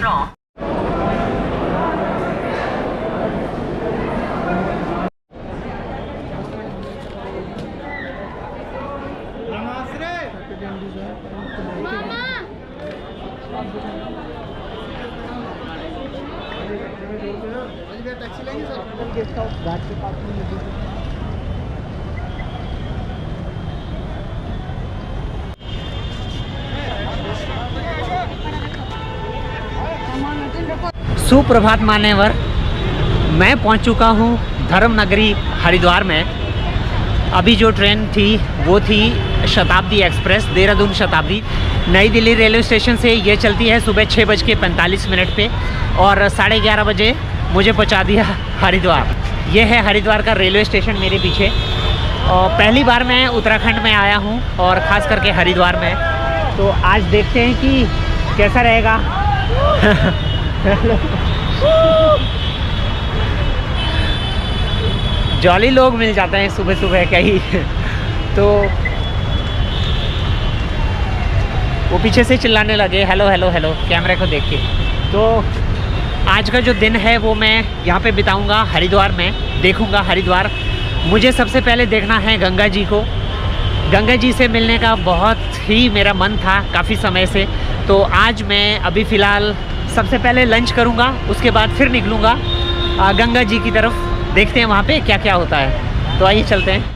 floor. Taxi लेंगे sir guest house घाट के पास में। सुप्रभात मान्यवर, मैं पहुंच चुका हूं धर्म नगरी हरिद्वार में। अभी जो ट्रेन थी वो थी शताब्दी एक्सप्रेस, देहरादून शताब्दी। नई दिल्ली रेलवे स्टेशन से ये चलती है सुबह 6:45 पे और 11:30 बजे मुझे पहुंचा दिया हरिद्वार। ये है हरिद्वार का रेलवे स्टेशन मेरे पीछे। और पहली बार मैं उत्तराखंड में आया हूं और ख़ास करके हरिद्वार में, तो आज देखते हैं कि कैसा रहेगा। जॉली लोग मिल जाते हैं सुबह सुबह कहीं। तो वो पीछे से चिल्लाने लगे हेलो हेलो हेलो कैमरे को देख के। तो आज का जो दिन है वो मैं यहाँ पे बिताऊंगा हरिद्वार में, देखूंगा हरिद्वार। मुझे सबसे पहले देखना है गंगा जी को। गंगा जी से मिलने का बहुत ही मेरा मन था काफ़ी समय से। तो आज मैं अभी फ़िलहाल सबसे पहले लंच करूंगा, उसके बाद फिर निकलूँगा गंगा जी की तरफ। देखते हैं वहाँ पे क्या क्या होता है। तो आइए चलते हैं।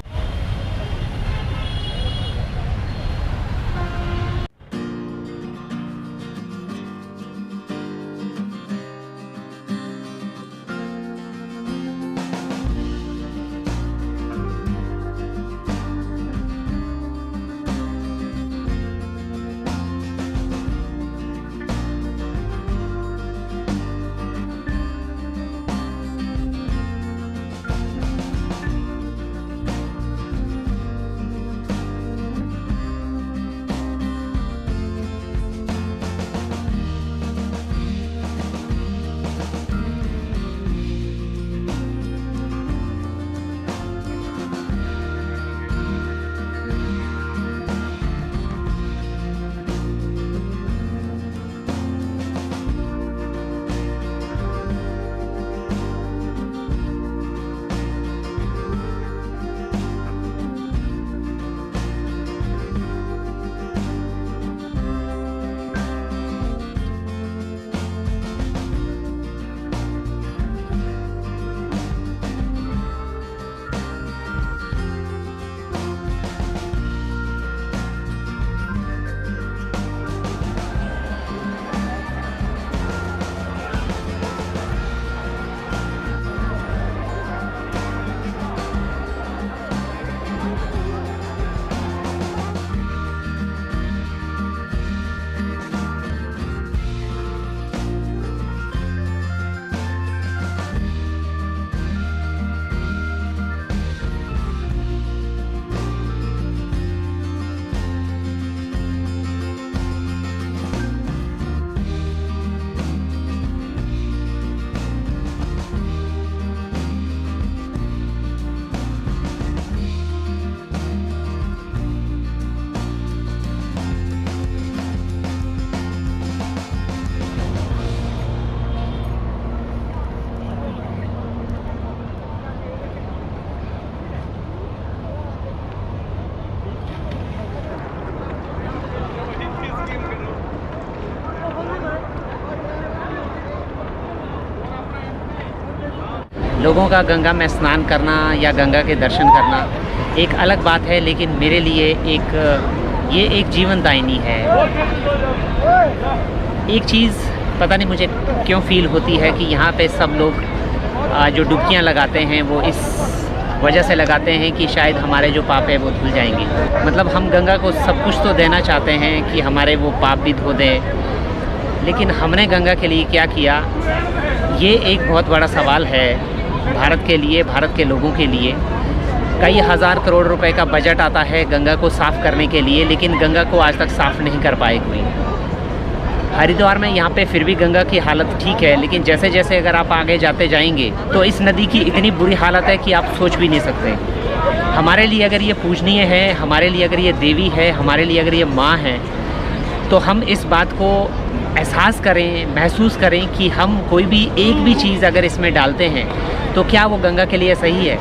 लोगों का गंगा में स्नान करना या गंगा के दर्शन करना एक अलग बात है, लेकिन मेरे लिए ये एक जीवनदायिनी है। एक चीज़ पता नहीं मुझे क्यों फील होती है कि यहाँ पे सब लोग जो डुबकियाँ लगाते हैं वो इस वजह से लगाते हैं कि शायद हमारे जो पाप है वो धुल जाएंगे। मतलब हम गंगा को सब कुछ तो देना चाहते हैं कि हमारे वो पाप भी धो दें, लेकिन हमने गंगा के लिए क्या किया, ये एक बहुत बड़ा सवाल है भारत के लिए, भारत के लोगों के लिए। कई हज़ार करोड़ रुपए का बजट आता है गंगा को साफ़ करने के लिए, लेकिन गंगा को आज तक साफ़ नहीं कर पाए कोई। हरिद्वार में यहाँ पे फिर भी गंगा की हालत ठीक है, लेकिन जैसे जैसे अगर आप आगे जाते जाएंगे तो इस नदी की इतनी बुरी हालत है कि आप सोच भी नहीं सकते। हमारे लिए अगर ये पूजनीय है, हमारे लिए अगर ये देवी है, हमारे लिए अगर ये माँ है, तो हम इस बात को एहसास करें, महसूस करें कि हम कोई भी एक भी चीज़ अगर इसमें डालते हैं तो क्या वो गंगा के लिए सही है।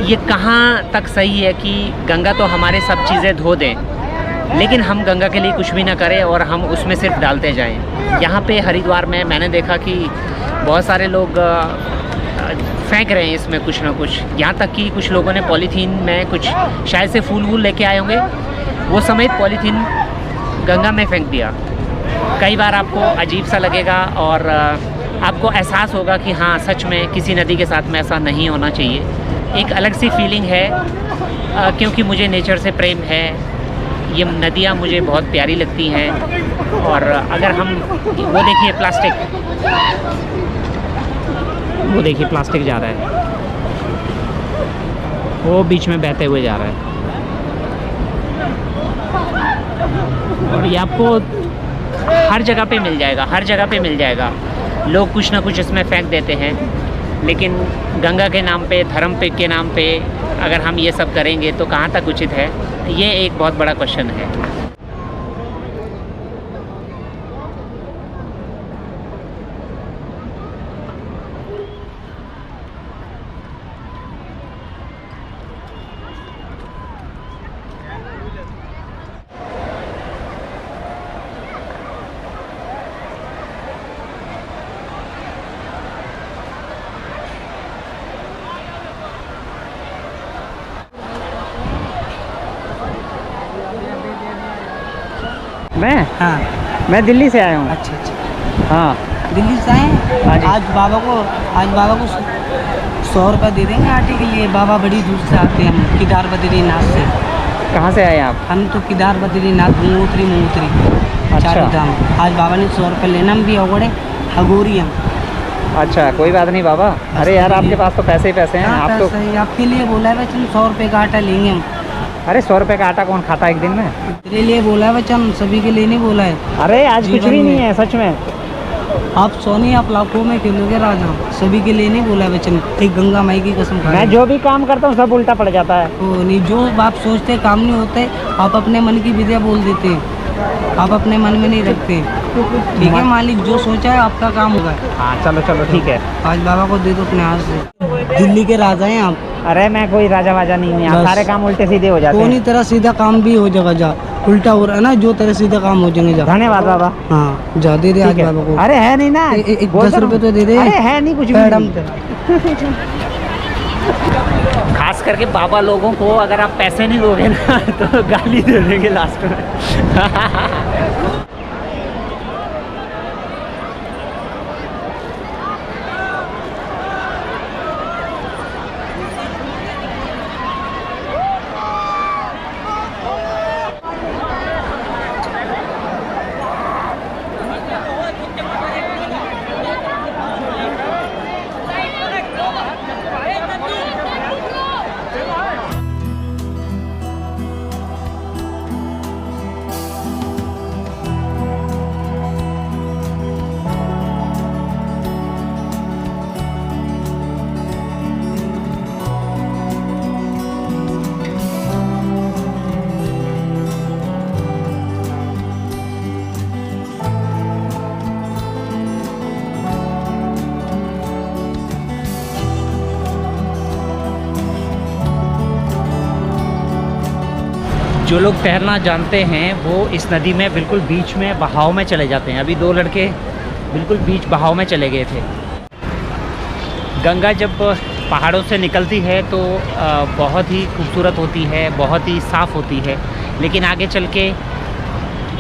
ये कहाँ तक सही है कि गंगा तो हमारे सब चीज़ें धो दें, लेकिन हम गंगा के लिए कुछ भी ना करें और हम उसमें सिर्फ डालते जाएं। यहाँ पे हरिद्वार में मैंने देखा कि बहुत सारे लोग फेंक रहे हैं इसमें कुछ ना कुछ, यहाँ तक कि कुछ लोगों ने पॉलीथीन में कुछ शायद से फूल वूल लेके आए होंगे, वो समेत पॉलीथीन गंगा में फेंक दिया। कई बार आपको अजीब सा लगेगा और आपको एहसास होगा कि हाँ सच में किसी नदी के साथ में ऐसा नहीं होना चाहिए। एक अलग सी फीलिंग है, क्योंकि मुझे नेचर से प्रेम है। ये नदियाँ मुझे बहुत प्यारी लगती हैं। और अगर हम वो देखिए प्लास्टिक जा रहा है, वो बीच में बहते हुए जा रहा है। और ये आपको हर जगह पे मिल जाएगा, हर जगह पे मिल जाएगा। लोग कुछ ना कुछ इसमें फेंक देते हैं, लेकिन गंगा के नाम पे, धर्म पे के नाम पे अगर हम ये सब करेंगे तो कहाँ तक उचित है, ये एक बहुत बड़ा क्वेश्चन है। मैं दिल्ली से आया हूँ। अच्छा अच्छा, हाँ दिल्ली से आए हैं। हाँ जी। आज बाबा को 100 रुपये दे देंगे आटे के लिए। बाबा बड़ी दूर से आते हैं, हम केदार बद्रीनाथ से। कहाँ से आए आप? हम तो केदार बद्रीनाथ गंगोत्री अच्छा। चारों धाम। आज बाबा ने 100 रुपये लेना भी अवड़े हगोरी हम। अच्छा, कोई बात नहीं बाबा। अरे यार आपके पास तो पैसे ही पैसे हैं। हाँ, आप तो पैसे ही आपके लिए बोला है बच्चन, 100 रुपये का आटा लेंगे हम। अरे 100 रुपये का आटा कौन खाता है एक दिन में? तेरे लिए बोला है बच्चन, सभी के लिए नहीं बोला है। अरे आज कुछ जीवन भी नहीं में। है सच में। आप सोनी आप लाखों में खेलोगे राजा, सभी के लिए नहीं बोला है बच्चन। एक गंगा माई की कसम खा। मैं जो भी काम करता हूँ सब उल्टा पड़ जाता है। ओ नहीं, जो आप सोचते काम नहीं होते, आप अपने मन की विद्या बोल देते हैं, आप अपने मन में नहीं रखते। ठीक है मालिक, जो सोचा है आपका काम होगा। हाँ चलो चलो ठीक है। आज बाबा को दे दो अपने हाथ से। दिल्ली के राजा हैं आप। अरे मैं कोई राजा वाजा नहीं हूँ, यहाँ बस। सारे काम उल्टे सीधे हो जाते कोई हैं। तरह सीधा काम भी हो जाएगा, जा उल्टा हो रहा है ना, जो तरह सीधा काम हो जाएंगे। जा धन्यवाद बाबा। हाँ जा, दे दे आज ठीक है। बाबा को। अरे है नहीं ना, 10 रुपये तो दे दे। अरे है नहीं कुछ भी मैडम नहीं। खास करके बाबा लोगों को अगर आप पैसे नहीं दोगे ना तो गाली दे देंगे लास्ट में। जो लोग तैरना जानते हैं वो इस नदी में बिल्कुल बीच में बहाव में चले जाते हैं। अभी 2 लड़के बिल्कुल बीच बहाव में चले गए थे। गंगा जब पहाड़ों से निकलती है तो बहुत ही खूबसूरत होती है, बहुत ही साफ़ होती है, लेकिन आगे चल के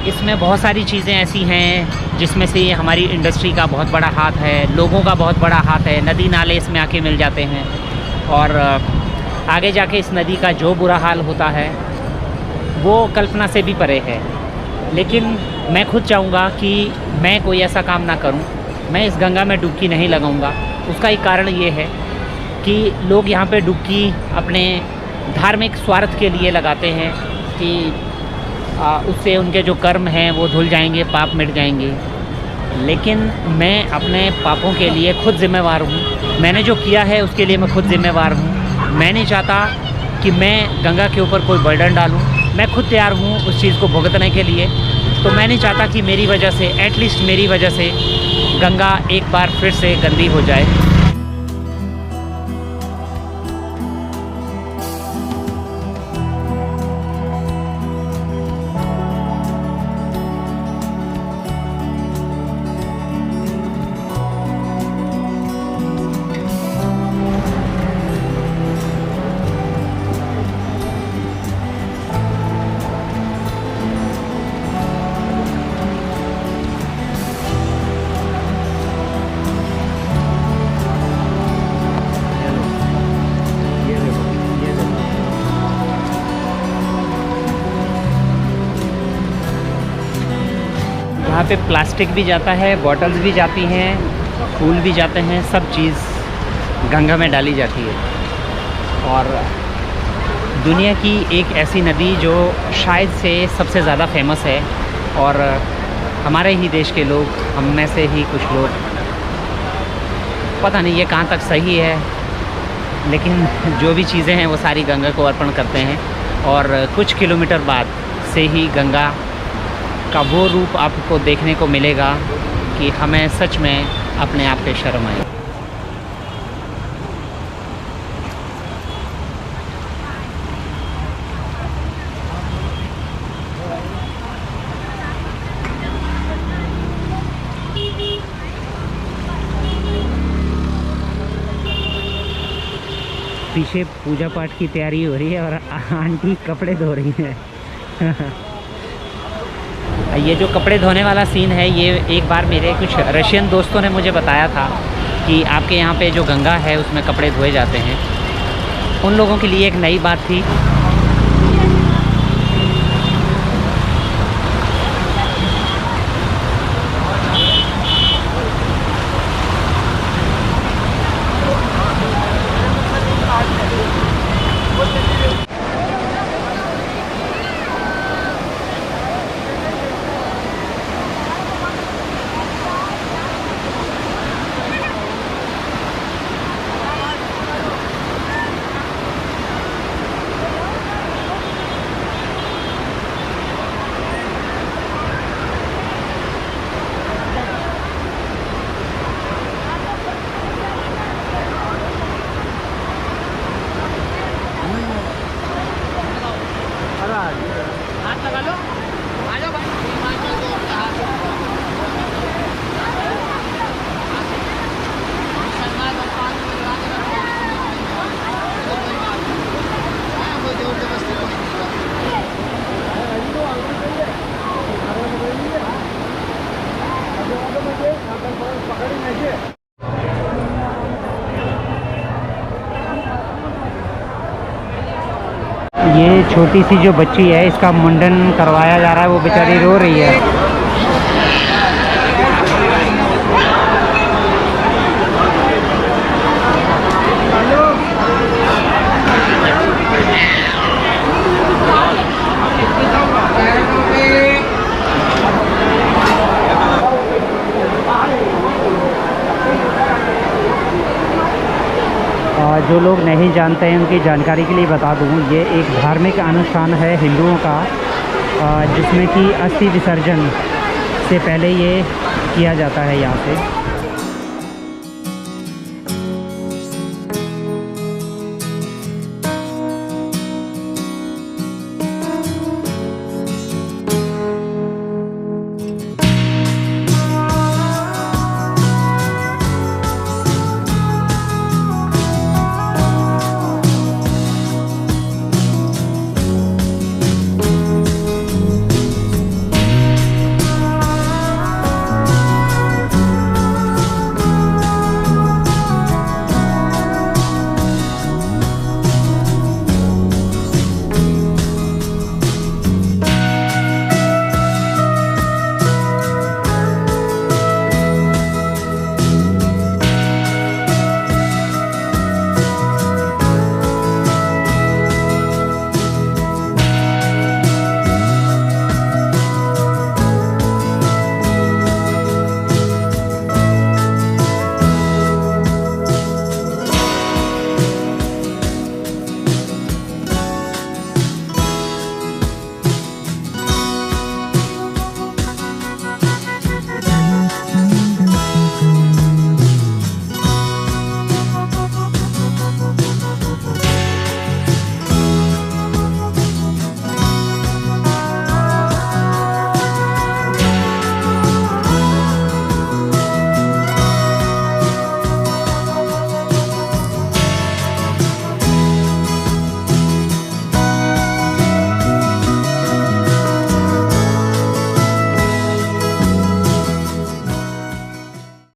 इसमें बहुत सारी चीज़ें ऐसी हैं जिसमें से हमारी इंडस्ट्री का बहुत बड़ा हाथ है, लोगों का बहुत बड़ा हाथ है। नदी नाले इसमें आके मिल जाते हैं और आगे जाके इस नदी का जो बुरा हाल होता है वो कल्पना से भी परे है। लेकिन मैं खुद चाहूँगा कि मैं कोई ऐसा काम ना करूँ, मैं इस गंगा में डुबकी नहीं लगाऊँगा। उसका एक कारण ये है कि लोग यहाँ पे डुबकी अपने धार्मिक स्वार्थ के लिए लगाते हैं कि उससे उनके जो कर्म हैं वो धुल जाएंगे, पाप मिट जाएंगे। लेकिन मैं अपने पापों के लिए खुद ज़िम्मेवार हूँ। मैंने जो किया है उसके लिए मैं खुद ज़िम्मेवार हूँ। मैं नहीं चाहता कि मैं गंगा के ऊपर कोई बर्डन डालूँ। मैं खुद तैयार हूँ उस चीज़ को भुगतने के लिए। तो मैं नहीं चाहता कि मेरी वजह से, एटलीस्ट मेरी वजह से, गंगा एक बार फिर से गंदी हो जाए। यहाँ पे प्लास्टिक भी जाता है, बॉटल्स भी जाती हैं, फूल भी जाते हैं, सब चीज़ गंगा में डाली जाती है। और दुनिया की एक ऐसी नदी जो शायद से सबसे ज़्यादा फेमस है, और हमारे ही देश के लोग, हम में से ही कुछ लोग, पता नहीं ये कहाँ तक सही है, लेकिन जो भी चीज़ें हैं वो सारी गंगा को अर्पण करते हैं। और कुछ किलोमीटर बाद से ही गंगा का वो रूप आपको देखने को मिलेगा कि हमें सच में अपने आप पे शर्म आए। पीछे पूजा पाठ की तैयारी हो रही है और आंटी कपड़े धो रही है। ये जो कपड़े धोने वाला सीन है, ये एक बार मेरे कुछ रशियन दोस्तों ने मुझे बताया था कि आपके यहाँ पे जो गंगा है उसमें कपड़े धोए जाते हैं। उन लोगों के लिए एक नई बात थी। ये छोटी सी जो बच्ची है, इसका मुंडन करवाया जा रहा है, वो बेचारी रो रही है। जो लोग नहीं जानते हैं उनकी जानकारी के लिए बता दूं, ये एक धार्मिक अनुष्ठान है हिंदुओं का, जिसमें कि अस्थि विसर्जन से पहले ये किया जाता है यहाँ पे।